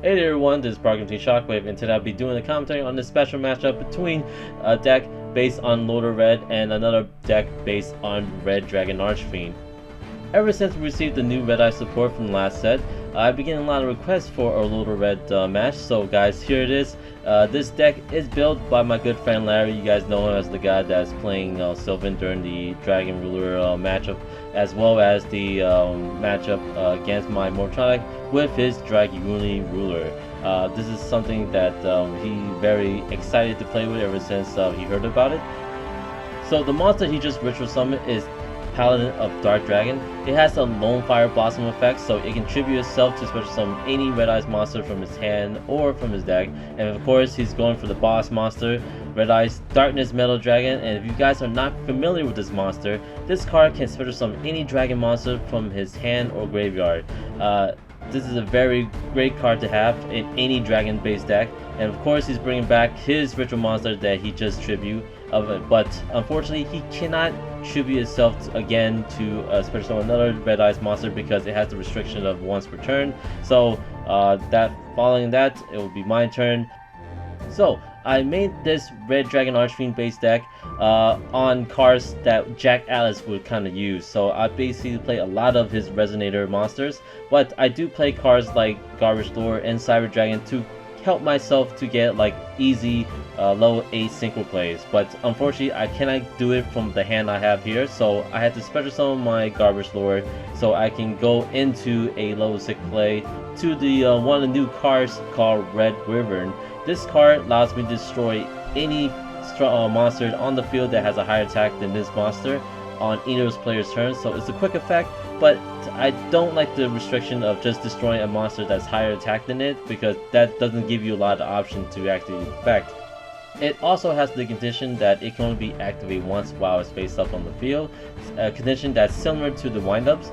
Hey there everyone, this is Program Team Shockwave, and today I'll be doing a commentary on this special matchup between a deck based on Loader Red and another deck based on Red Dragon Archfiend. Ever since we received the new Red Eye support from the last set, I've been getting a lot of requests for a Loader Red match, so guys, here it is. This deck is built by my good friend Larry. You guys know him as the guy that's playing Sylvan during the Dragon Ruler matchup, as well as the matchup against my Mortronic with his Draguni Ruler. This is something that he's very excited to play with ever since he heard about it. So the monster he just Ritual Summoned is Paladin of Dark Dragon. It has a Lone Fire Blossom effect, so it can tribute itself to special summon any Red Eyes monster from his hand or from his deck. And of course, he's going for the boss monster, Red Eyes Darkness Metal Dragon. And if you guys are not familiar with this monster, this card can special summon any dragon monster from his hand or graveyard. This is a very great card to have in any dragon based deck, and of course he's bringing back his ritual monster that he just tribute of it, but unfortunately he cannot tribute itself again to special summon another Red Eyes monster because it has the restriction of once per turn. So following that, it will be my turn. So I made this Red Dragon Archfiend base deck on cards that Jack Atlas would kind of use. So I basically play a lot of his Resonator monsters, but I do play cards like Garbage Lord and Cyber Dragon to help myself to get like easy low 8 synchro plays. But unfortunately I cannot do it from the hand I have here, so I had to special summon my Garbage Lord so I can go into a low 6 play to the one of the new cards called Red Wyvern. This card allows me to destroy any monster on the field that has a higher attack than this monster on either of those players' turns, so it's a quick effect, but I don't like the restriction of just destroying a monster that's higher attack than it, because that doesn't give you a lot of options to actually effect. It also has the condition that it can only be activated once while it's face up on the field, a condition that's similar to the windups.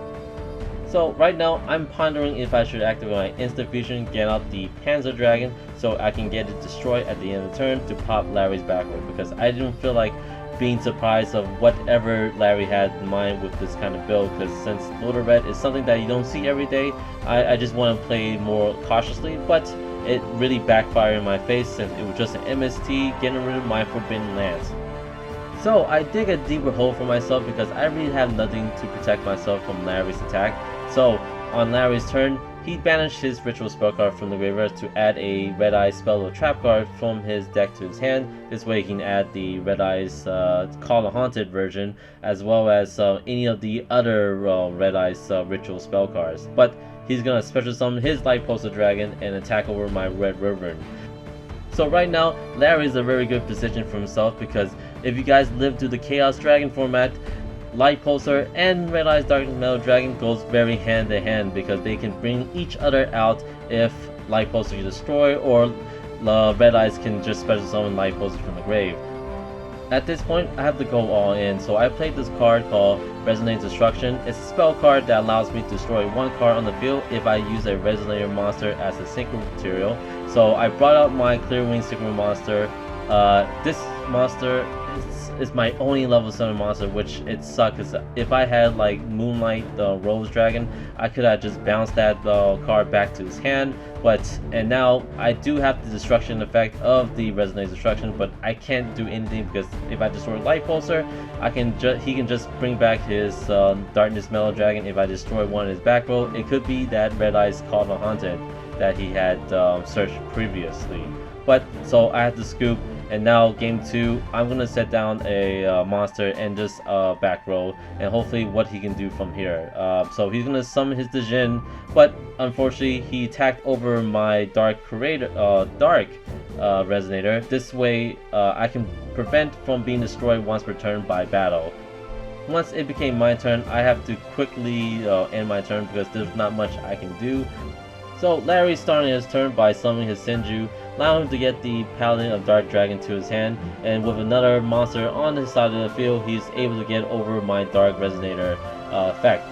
So right now I'm pondering if I should activate my instant fusion, get out the Panzer Dragon so I can get it destroyed at the end of the turn to pop Larry's backward, because I didn't feel like being surprised of whatever Larry had in mind with this kind of build, because since Loader Red is something that you don't see every day, I just want to play more cautiously, but it really backfired in my face since it was just an MST getting rid of my Forbidden Lands. So I dig a deeper hole for myself because I really have nothing to protect myself from Larry's attack. So on Larry's turn, he banished his ritual spell card from the graveyard to add a Red Eyes spell or trap card from his deck to his hand. This way he can add the Red Eyes Call the Haunted version, as well as any of the other Red Eyes ritual spell cards. But he's gonna special summon his Light Pulsar Dragon and attack over my Red Wyvern. So right now, Larry is a very good position for himself, because if you guys live through the Chaos Dragon format, Light Pulsar and Red Eyes Dark Metal Dragon goes very hand in hand, because they can bring each other out if Light Pulsar can destroy, or Red Eyes can just special summon Light Pulsar from the grave. At this point, I have to go all in, so I played this card called Resonate Destruction. It's a spell card that allows me to destroy one card on the field if I use a Resonator monster as a synchro material. So I brought out my Clearwing Synchro monster. This monster is my only level 7 monster, which it sucks, because if I had like Moonlight the Rose Dragon, I could have just bounced that card back to his hand. And now I do have the destruction effect of the Resonate Destruction, but I can't do anything, because if I destroy Light Pulsar, he can just bring back his Darkness Metal Dragon. If I destroy one in his back row, it could be that Red Eyes Call the Haunted that he had searched previously. So I had to scoop. And now game 2, I'm gonna set down a monster and just back row, and hopefully what he can do from here. So he's gonna summon his Djinn, but unfortunately he attacked over my Dark Resonator. This way I can prevent from being destroyed once per turn by battle. Once it became my turn, I have to quickly end my turn because there's not much I can do. So Larry's starting his turn by summoning his Senju, allowing him to get the Paladin of Dark Dragon to his hand, and with another monster on his side of the field, he's able to get over my Dark Resonator effect.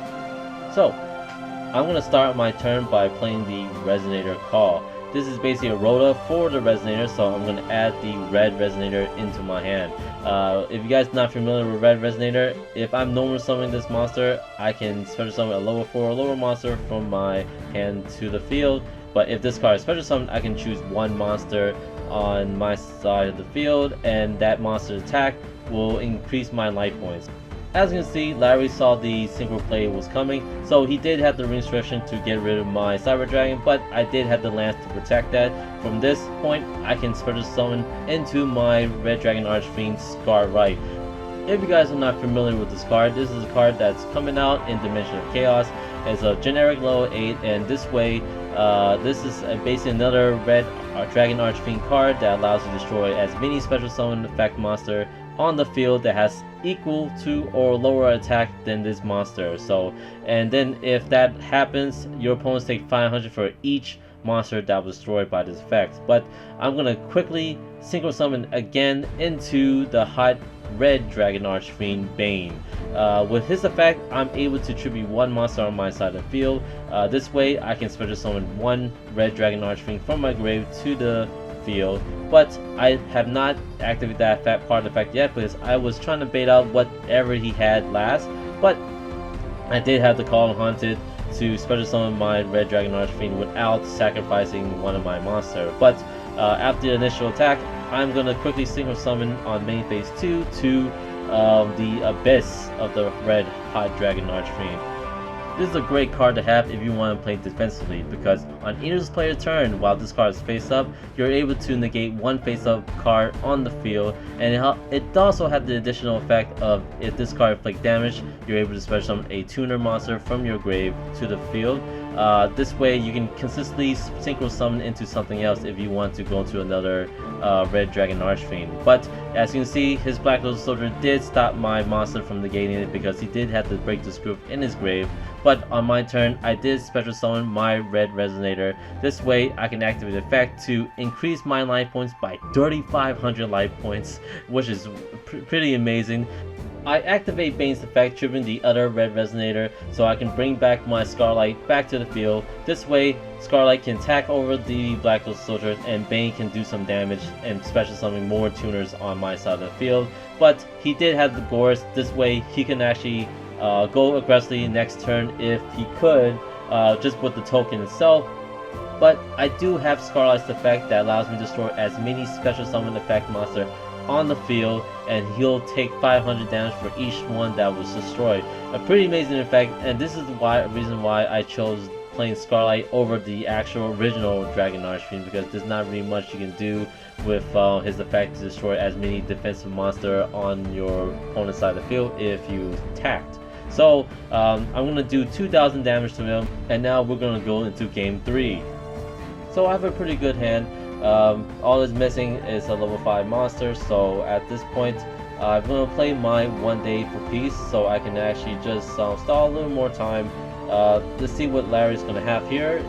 So I'm going to start my turn by playing the Resonator Call. this is basically a rota for the Resonator, so I'm going to add the red Resonator into my hand. If you guys are not familiar with red Resonator, if I'm normal summoning this monster, I can special summon a level 4 or lower monster from my hand to the field. But if this card is special summoned, I can choose one monster on my side of the field, and that monster's attack will increase my life points. As you can see, Larry saw the synchro play was coming, so he did have the ring restriction to get rid of my Cyber Dragon, but I did have the lance to protect that. From this point, I can special summon into my Red Dragon Archfiend Scar Right. If you guys are not familiar with this card, this is a card that's coming out in Dimension of Chaos. It's a generic level 8, and this way, this is basically another Red Dragon Archfiend card that allows you to destroy as many special summon effect monster on the field that has equal to or lower attack than this monster. So, and then if that happens, your opponents take 500 for each monster that was destroyed by this effect. But I'm gonna quickly synchro summon again into the hot Red Dragon Archfiend Bane. With his effect, I'm able to tribute one monster on my side of the field. This way, I can special summon one Red Dragon Archfiend from my grave to the field, but I have not activated that part of the effect yet because I was trying to bait out whatever he had last. But I did have the Call of Haunted to special summon my Red Dragon Archfiend without sacrificing one of my monsters. But after the initial attack, I'm gonna quickly synchro summon on main phase 2 to the Abyss of the Red Hot Dragon Archfiend. This is a great card to have if you want to play defensively, because on either player's turn, while this card is face up, you're able to negate one face up card on the field, and it also has the additional effect of if this card inflicts damage, you're able to special summon a tuner monster from your grave to the field. This way you can consistently synchro summon into something else if you want to go to another Red Dragon Archfiend. But as you can see, his Black Lotus Soldier did stop my monster from negating it because he did have to break the screw in his grave. But on my turn, I did special summon my Red Resonator. This way I can activate the effect to increase my life points by 3,500 life points, which is pretty amazing. I activate Bane's effect, triggering the other Red Resonator, so I can bring back my Scarlight back to the field. This way, Scarlight can attack over the Black Lotus Soldiers, and Bane can do some damage and special summon more tuners on my side of the field. But he did have the Gorse. This way, he can actually go aggressively next turn if he could, just with the token itself. But I do have Scarlight's effect that allows me to destroy as many special summon effect monster on the field, and he'll take 500 damage for each one that was destroyed. A pretty amazing effect, and this is the reason why I chose playing Scarlight over the actual original Dragon Archfiend, because there's not really much you can do with his effect to destroy as many defensive monster on your opponent's side of the field if you attacked. So I'm going to do 2,000 damage to him, and now we're going to go into game 3. So I have a pretty good hand. All that's missing is a level 5 monster, so at this point I'm going to play my 1 day for peace so I can actually just stall a little more time to see what Larry's going to have here.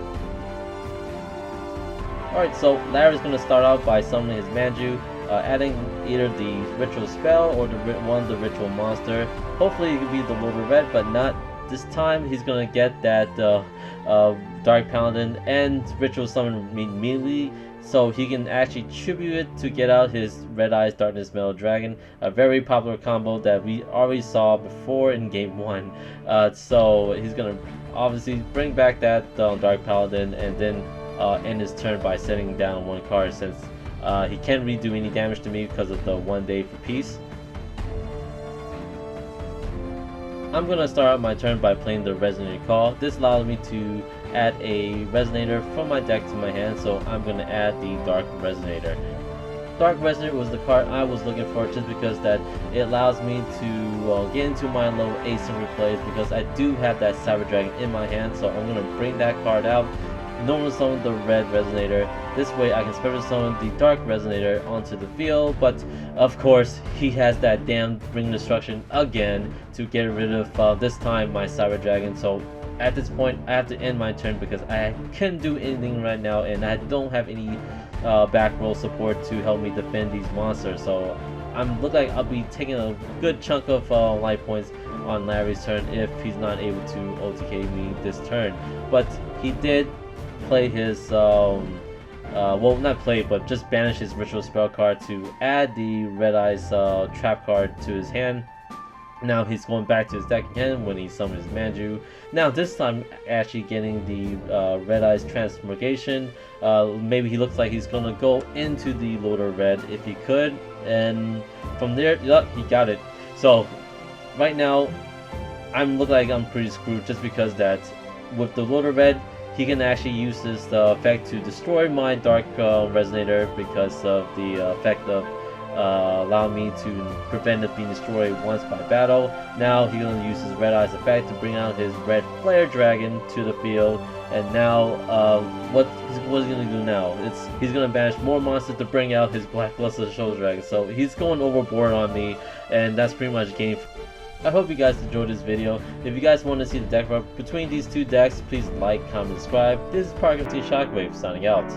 Alright, so Larry's going to start out by summoning his Manju, adding either the ritual spell or one of the ritual monster. Hopefully it could be the Lord of Red, but not this time. He's going to get that Dark Paladin and ritual summon immediately, so he can actually tribute it to get out his Red Eyes Darkness Metal Dragon, a very popular combo that we already saw before in game 1. So he's gonna obviously bring back that Dark Paladin and then end his turn by setting down one card, since he can't really do any damage to me because of the 1 day for peace. I'm gonna start out my turn by playing the Resonator Call. This allows me to add a Resonator from my deck to my hand, so I'm gonna add the Dark Resonator. Dark Resonator was the card I was looking for, just because that it allows me to get into my low asynchronous plays, because I do have that Cyber Dragon in my hand, so I'm gonna bring that card out. Normal summon the Red Resonator. This way I can special summon the Dark Resonator onto the field, but of course he has that damn Ring Destruction again to get rid of this time my Cyber Dragon. So at this point I have to end my turn because I can't do anything right now, and I don't have any back row support to help me defend these monsters. So look like I'll be taking a good chunk of life points on Larry's turn if he's not able to OTK me this turn. But he did play his well, not play, but just banish his ritual spell card to add the Red Eyes trap card to his hand. Now he's going back to his deck again when he summons Manju. Now this time actually getting the Red Eyes transmogration. Maybe he looks like he's gonna go into the Lord of Red if he could, and from there, yep, he got it. So right now, I'm looking like I'm pretty screwed just because that with the Lord of Red, he can actually use this effect to destroy my Dark Resonator because of the effect of allow me to prevent it being destroyed once by battle. Now he's going to use his Red Eyes effect to bring out his Red Flare Dragon to the field. And now, what is he going to do now? He's going to banish more monsters to bring out his Black Luster Shoulder Dragon. So he's going overboard on me, and that's pretty much game. I hope you guys enjoyed this video. If you guys want to see the deck run between these two decks, please like, comment, subscribe. This is Parker T Shockwave signing out.